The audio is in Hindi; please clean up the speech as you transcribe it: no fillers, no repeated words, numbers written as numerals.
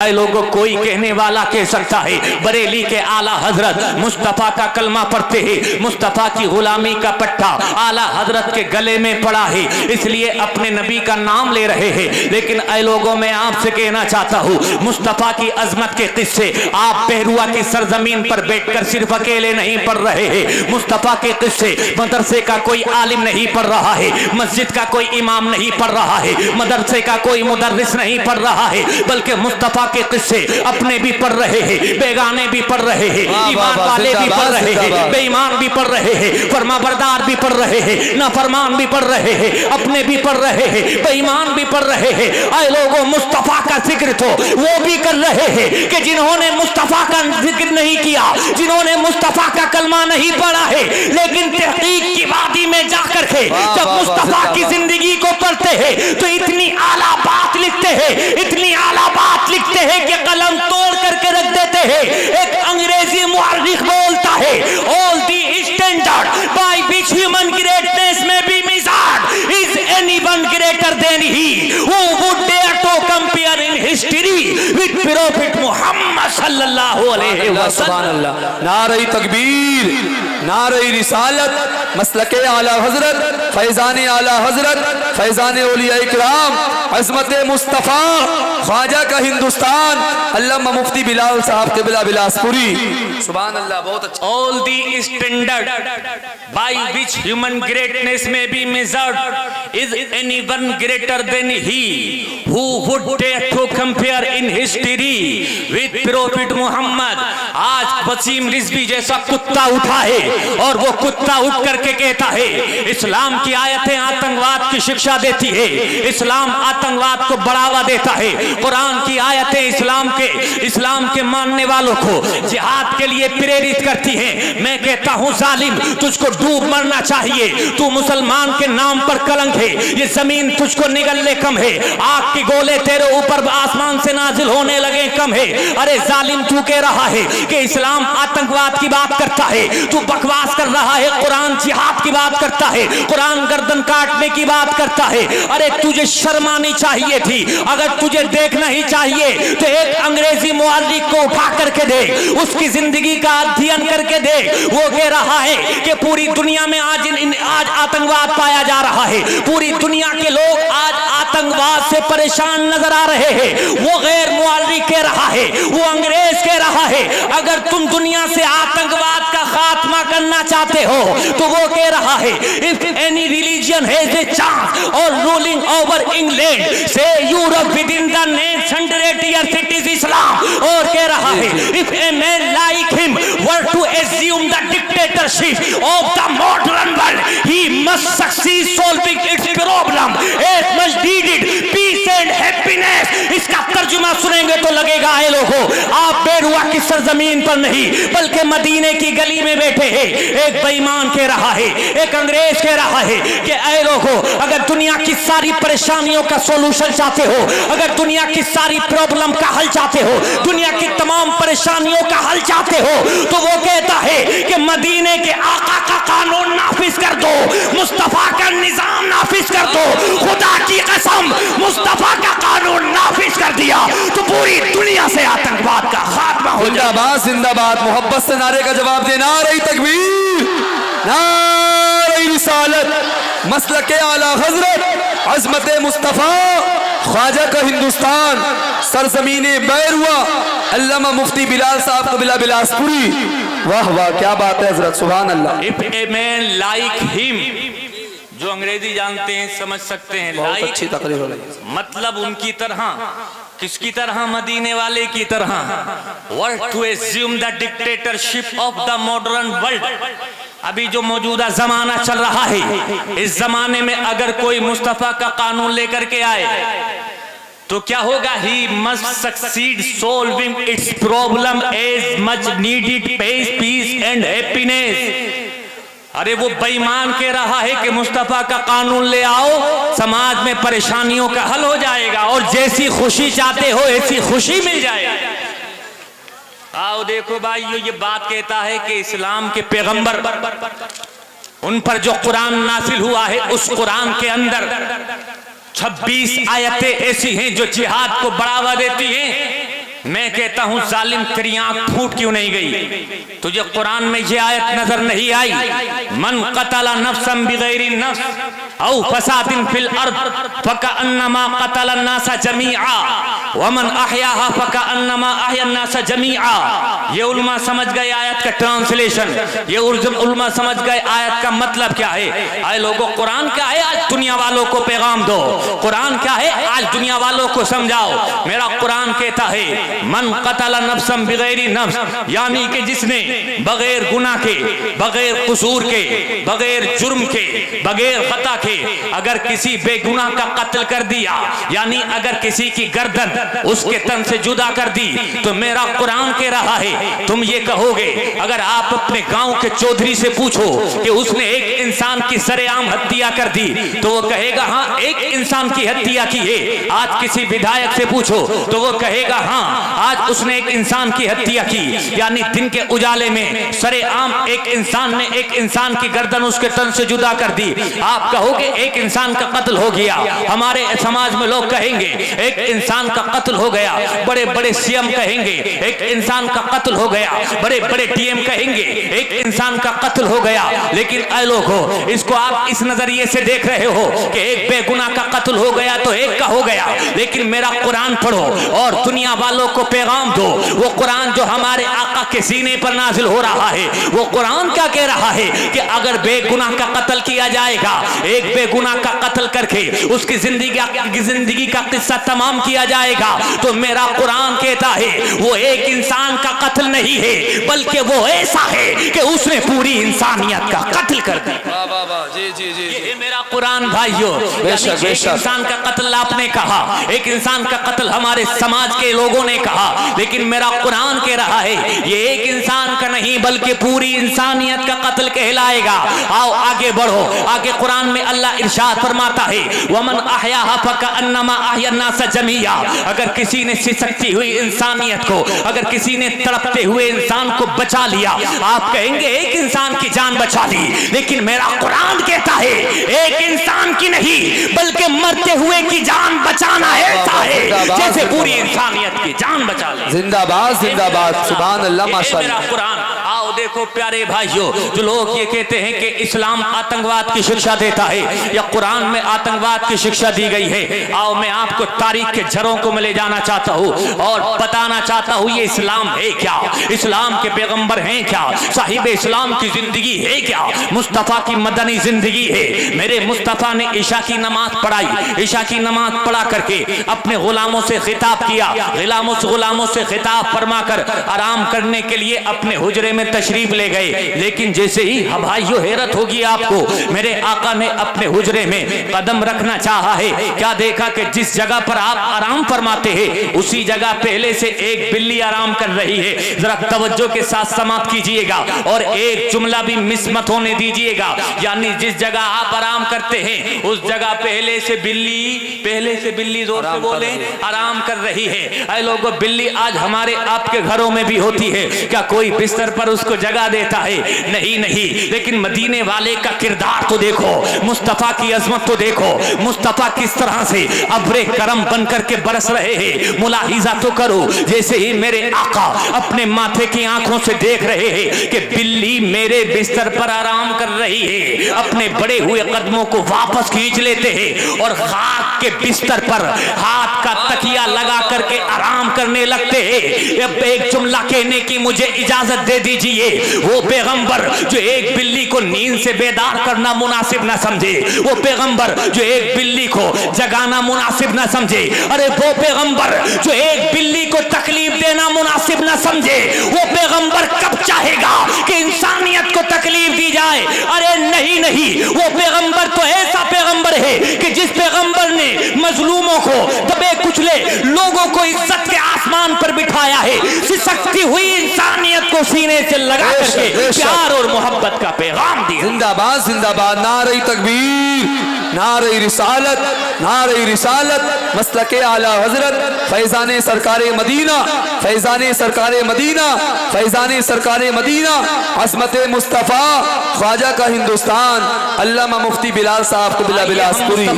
लोगों कोई कहने वाला कह सकता है बरेली के आला हजरत मुस्तफा का कलमा पढ़ते हैं, मुस्तफा की गुलामी का पट्टा आला हजरत के गले में पड़ा है, इसलिए अपने नबी का नाम ले रहे हैं। लेकिन ऐ लोगों, मैं आपसे कहना चाहता हूँ, मुस्तफा की अजमत के किस्से आप पहरुआ की सरजमीन पर बैठकर सिर्फ अकेले नहीं पढ़ रहे हैं। मुस्तफा के किस्से मदरसे का कोई आलिम नहीं पढ़ रहा है, मस्जिद का कोई इमाम नहीं पढ़ रहा है, मदरसे का कोई मुदर्रिस नहीं पढ़ रहा है, बल्कि मुस्तफा के किस्से अपने भी पढ़ रहे हैं, बेगाने भी पढ़ रहे हैं, ईमान वाले भी पढ़ रहे हैं, बेईमान भी पढ़ रहे हैं, फरमाबरदार भी पढ़ रहे हैं, नाफरमान भी पढ़ रहे हैं, अपने भी पढ़ रहे हैं, बेईमान भी पढ़ रहे हैं। आए लोगों, मुस्तफा का जिक्र तो वो भी कर रहे हैं कि जिन्होंने मुस्तफा का जिक्र नहीं किया, जिन्होंने मुस्तफा का कलमा नहीं पढ़ा है, लेकिन तहकीक की वादी में जाकर के जब मुस्तफा की जिंदगी को पढ़ते हैं तो इतनी आला बात लिखते हैं, इतनी आला बात लिखते हैं कि कलम तोड़ करके रख देते हैं। एक अंग्रेजी मुअर्रिख बोलता है, all the standard by which human greatness may be measured is anyone greater than he who would dare to compare in history with prophet Muhammad सल्लल्लाहु अलैहि वसल्लम। सुभान अल्लाह, नारे तकबीर, नारे रिसालत, मसलके आला हजरत, फैजान आला हजरत, फैजान औलिया इकराम, अजमत मुस्तफा, ख्वाजा का हिंदुस्तान, अल्लामा मुफ्ती बिलाल साहब के बिलासपुरी। सुभान अल्लाह, बहुत अच्छा। All the standard by which human greatness may be measured is anyone greater than he who would dare to compare in history with Prophet Muhammad। आज वसीम रिजवी जैसा कुत्ता उठा है और वो कुत्ता उठ करके कहता है इस्लाम की आयतें आतंकवाद की शिक्षा देती है, इस्लाम आतंकवाद को बढ़ावा देता है, कुरान की आयतें इस्लाम के मानने वालों को जिहाद के लिए प्रेरित करती हैं। मैं कहता हूं जालिम, तुझको डूब मरना चाहिए, तू मुसलमान के नाम पर कलंक है, ये जमीन तुझको निगलने कम है, आग के गोले तेरे ऊपर आसमान से नाजिल होने लगे कम है। अरे जालिम, तू कह रहा है कि इस्लाम आतंकवाद की बात करता है, तू बकवास कर रहा है, कुरान जिहाद की बात करता है, कुरान गर्दन काटने की बात करता है। अरे तुझे शर्म आनी चाहिए थी, अगर तुझे देखना ही चाहिए तो एक अंग्रेजी मुअर्रिख को उठा करके देख, उसकी जिंदगी का अध्ययन करके देख। वो कह रहा है कि पूरी दुनिया में आज आतंकवाद पाया जा रहा है, पूरी दुनिया के लोग आज आतंकवाद से परेशान नजर आ रहे हैं। वो गैर मुअर्रिख कह रहा है, वो अंग्रेज कह रहा है अगर तुम दुनिया से आतंकवाद का खात्मा करना चाहते हो तो वो कह रहा है if any religion has a chance और रूलिंग ओवर इंग्लैंड से Europe with in the next 100 years it is Islam। और कह रहा है if a man like him were to assume the dictatorship of the modern world he must succeed solving its problem as much needed peace and happiness। इसका तर्जुमा सुनेंगे तो लगेगा ऐ लोगों, आप बेरुआ की सरजमीन पर नहीं बल्कि मदीने की गली में बैठे हैं। एक बेईमान कह रहा है, एक अंग्रेज कह रहा है कि ऐ लोगों, अगर दुनिया की सारी परेशानियों का सॉल्यूशन चाहते हो, अगर दुनिया की सारी प्रॉब्लम का हल चाहते हो, दुनिया की तमाम परेशानियों का हल चाहते हो, तो वो कहता है कि मदीने के आका का कानून नाफिज कर दो, मुस्तफा का निजाम नाफिज कर दो। खुदा की कसम, मुस्तफा का कानून नाफिज कर दिया तो पूरी दुनिया से आतंकवाद का खात्मा हो जाएगा। जिंदाबाद, जिंदाबाद, मोहब्बत से नारे का जवाब दे, नारे तकबीर, नारे रिसालत, मसलके आला हजरत, अजमत मुस्तफा, ख्वाजा का हिंदुस्तान, सरजमीने बैरुआ, अल्लामा मुफ्ती बिलाल साहब को बिलासपुरी। वाह वाह, क्या बात है हजरत, सुभान अल्लाह। If a man like him, जो अंग्रेजी जानते हैं समझ सकते हैं, बहुत अच्छी तकरीर हो रही है। मतलब उनकी तरह, किसकी तरह? मदीने वाले की तरह। What to assume the dictatorship of the modern world। अभी जो मौजूदा जमाना चल रहा है, इस जमाने में अगर कोई मुस्तफा का कानून लेकर के आए तो क्या होगा? He must succeed solving its problem as much needed peace and happiness। अरे वो बेईमान कह रहा है कि मुस्तफा का कानून ले आओ, समाज में परेशानियों का हल हो जाएगा और जैसी खुशी चाहते हो ऐसी खुशी मिल जाएगी। आओ देखो भाइयों, ये बात कहता है कि इस्लाम के पैगंबर, उन पर जो कुरान नासिल हुआ है, उस कुरान के अंदर 26 आयतें ऐसी हैं जो जिहाद को बढ़ावा देती हैं। मैं कहता हूं जालिम तेरी आंख फूट क्यों नहीं गई? तुझे कुरान में ये आयत नजर नहीं आई? मन कतला नफ्सन बिगैरि नफ्स औ फसादिन फिल अर्द फकअन्नमा कतला अन्नास जमीआ व मन अहयाहा फकअन्नमा अहया अन्नास जमीआ। ये उलमा समझ गए आयत का ट्रांसलेशन, ये उलमा समझ गए आयत का मतलब क्या है। आए लोगों, कुरान क्या है आज दुनिया वालों को पैगाम दो, कुरान क्या है आज दुनिया वालों को समझाओ। मेरा कुरान कहता है मन कतला नफ्सन बिगैरि नफ्स, यानी कि जिसने बगैर गुनाह के, बगैर कसूर के, बगैर जुर्म के, बगैर खता के अगर किसी बेगुनाह का कत्ल कर दिया, यानी अगर किसी की गर्दन उसके तन से जुदा कर दी, तो मेरा कुरान कह रहा है तुम ये कहोगे, अगर आप अपने गांव के चौधरी से पूछो कि उसने एक इंसान की सरेआम हत्या कर दी, तो वो कहेगा हाँ एक इंसान की हत्या की है। आज किसी विधायक से पूछो तो वो कहेगा हाँ आज उसने एक इंसान की हत्या की, यानी दिन के उजाले में सरेआम एक इंसान ने एक इंसान की गर्दन उसके तन से जुदा कर दी। आप कहोगे एक इंसान का कत्ल हो गया। हमारे समाज में लोग कहेंगे एक इंसान का कत्ल हो गया, बड़े बड़े सीएम कहेंगे एक इंसान का कत्ल हो गया, बड़े बड़े टीएम कहेंगे एक इंसान का कत्ल हो गया। लेकिन ऐ लोगों, इसको आप इस नजरिए से देख रहे हो कि एक बेगुनाह का कत्ल हो गया तो एक का हो गया। लेकिन मेरा कुरान पढ़ो और दुनिया वालों को पैगाम दो। वो कुरान जो हमारे आका के सीने पर नाजिल हो रहा है, वो कुरान क्या कह रहा है कि अगर बेगुनाह का कत्ल किया जाएगा, एक बेगुनाह का कत्ल करके उसकी जिंदगी का किस्सा तमाम किया जाएगा, तो मेरा कुरान कहता है वो एक इंसान का कत्ल नहीं है, बल्कि वो ऐसा है कि उसने पूरी इंसानियत का कत्ल कर दिया। जी जी जी, ये मेरा कुरान भाइयों, एक इंसान का कत्ल आपने कहा, एक इंसान का कत्ल हमारे समाज के लोगों ने कहा, लेकिन मेरा कुरान कह रहा है ये एक इंसान का नहीं बल्कि पूरी इंसानियत का कत्ल कहलाएगा। आओ आगे बढ़ो। आगे कुरान में अल्लाह इरशाद फरमाता है वमन अहयाहा फकअन्नमा अहया अन्नास जमीआ। अगर किसी ने सिसकती हुई इंसानियत को, अगर किसी ने तड़पते हुए इंसान को बचा लिया, आप कहेंगे एक इंसान की जान बचा ली, लेकिन मेरा कुरान कहता है एक इंसान की नहीं बल्कि मरते हुए की जान बचाना ऐसा है जैसे पूरी इंसानियत की जान बचा ली। जिंदाबाद जिंदाबाद, सुभान अल्लाह, माशाअल्लाह। मेरा कुरान। आओ देखो प्यारे भाइयों, जो लोग ये कहते हैं कि इस्लाम आतंकवाद की शिक्षा देता है या कुरान में आतंकवाद की शिक्षा दी गई है, आओ मैं आपको तारीख के जड़ों को मैं ले जाना चाहता हूँ और बताना चाहता हूँ ये इस्लाम है क्या, इस्लाम के पैगंबर हैं क्या, साहिब इस्लाम की जिंदगी है क्या, मुस्तफ़ा की मदनी जिंदगी है। मेरे मुस्तफ़ा ने ईशा की नमाज पढ़ाई, ईशा की नमाज पढ़ा करके अपने गुलामों से खिताब किया, गुलामों से खिताब फरमाकर आराम करने के लिए अपने हुजरे में तशरीफ ले गए। लेकिन जैसे ही भाइयों हैरत होगी आपको, मेरे आका ने अपने हुजरे में कदम रखना चाहा है, क्या देखा कि जिस जगह पर आप आराम फरमाते हैं उसी जगह पहले से एक बिल्ली आराम कर रही है। जरा तवज्जो के साथ समाप्त कीजिएगा और एक जुमला भी मिस मत होने दीजिएगा, यानी जिस जगह आप आराम करते हैं उस जगह पहले से बिल्ली जोर से बोले आराम कर रही है। ऐ लोगों, बिल्ली आज हमारे आपके घरों में भी होती है, क्या कोई बिस्तर पर उसको जगह देता है? नहीं। लेकिन मदीने वाले का किरदार तो देखो, मुस्तफा की अजमत तो देखो, मुस्तफा किस तरह से अब्रे करम बन करके बरस रहे हैं। मुलाहिजा तो करो, जैसे ही मेरे आका अपने माथे की आंखों से देख रहे हैं कि बिल्ली मेरे बिस्तर पर आराम कर रही है, अपने बड़े हुए कदमों को वापस खींच लेते हैं और खाक के बिस्तर पर हाथ का तकिया लगा करके आराम करने लगते हैं। अब एक जुमला कहने की मुझे इजाजत दे दीजिए। वो पैगंबर जो एक बिल्ली को नींद से बेदार करना मुनासिब ना समझे, वो पैगंबर जो एक बिल्ली को जगाना मुनासिब ना समझे, अरे वो पैगंबर जो एक बिल्ली को तकलीफ देना मुनासिब ना समझे, वो पैगंबर कब चाहेगा कि इंसानियत को तकलीफ दी जाए? अरे नहीं, वो पैगंबर तो ऐसा पैगंबर है कि जिस पैगंबर ने मजलूमों को, दबे कुचले लोगों को इज्जत के आसमान पर बिठाया है, सिसकती हुई इंसानियत को सीने से लगा करके प्यार और मोहब्बत का पैगाम दिया। जिंदाबाद जिंदाबाद, नारे तकबीर, नारे रिसालत, नारे रिसालत, मसलके आला हजरत फैजाने सरकारे मदीना, फैजाने सरकारे मदीना, फैजाने सरकारे मदीना, अज़मत मुस्तफ़ा ख्वाजा का हिंदुस्तान, अल्लामा मुफ्ती बिलाल साहब को बिला बिलासपुरी।